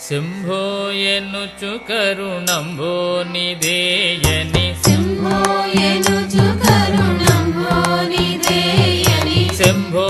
శంభో ఎనుచు కరుణంభో నిదేయని శంభో ఎనుచు కరుణంభో నిదేయని శంభో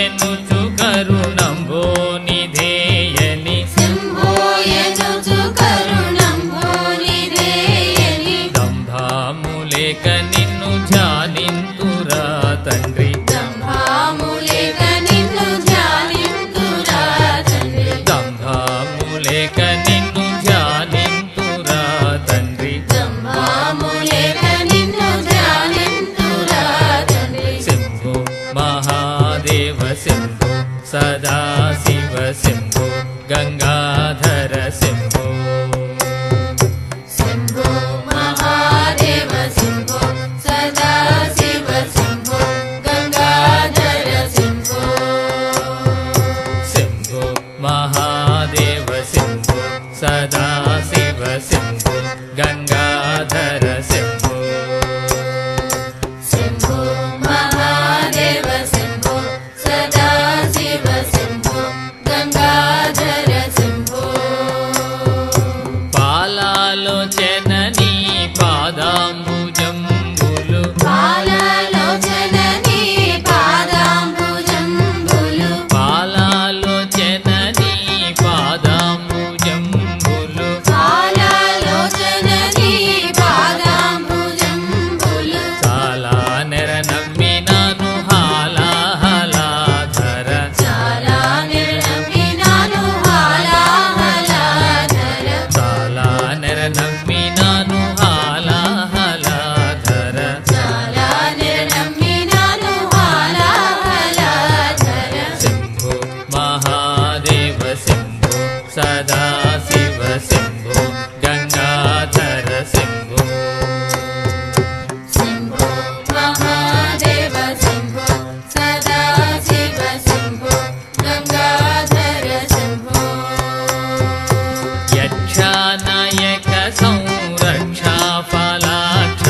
ఎనుచు కరుణంభో నిదేయని శంభో ఎనుచు కరుణంభో నిదేయని దంభాములేక నిన్ను ధ్యానింతురా తండ్రి దంభాములేక నిన్ను ధ్యానింతురా తండ్రి దంభాములేక నిన్ను ధ్యానింతురా తండ్రి దంభాములేక నిన్ను ధ్యానింతురా తండ్రి శంభో మహాదేవ శంభో సదాశివ శంభో గంగాధర శంభో శంభో మహాదేవ శంభో సదాశివ శంభో గంగాధర శంభో శంభో మహాదేవ శంభో సదాశివ శంభో గంగాధర శంభో శంభో మహాదేవ శంభో సదాశివ శంభో గంగాధర శంభో పాలాలోచన నీ పాదాంబుజంబులు పాలలోచన నీ పాదాంబుజంబులు పాలాలోచన నీ పాదాంబుజంబులు పాలలోచన నీ పాదాంబుజంబులు చాలా నెర నమ్మినాను హాలాహలాధర చాలా నిర్నమ్మినాను హాలాహలాధర చాలా నెర నమ్మినాను హాలాహలాధర చాలా నిర్నమ్మినాను హాలాహలాధర శంభో మహాదేవ శంభో సదాశివ శంభో గంగాధర శంభో శంభో మహాదేవ శంభో సదాశివ శంభో గంగాధర శంభో యక్షానాయక సంరక్షా ఫలాక్ష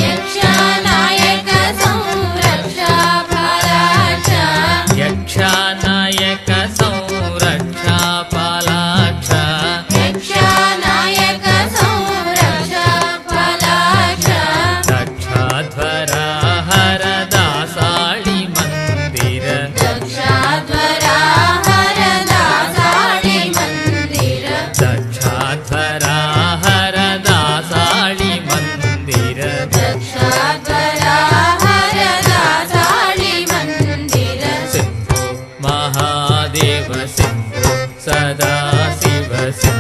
యక్షనాయక సంరక్షా ఫలాక్ష యక్షానాయక సంరక్షా ఫలాక్ష యక్షనాయక సంరక్షా ఫలాక్ష దక్షాధ్వర హర దాసాళి మందిర దక్షాధ్వరా హరదాసాళి మందిర దక్షాధ్వర హర దాసాళి మందిర దక్షాధ్వరా హరదాసాళి మందిర శంభో మహాదేవ శంభో సదాశివ శంభో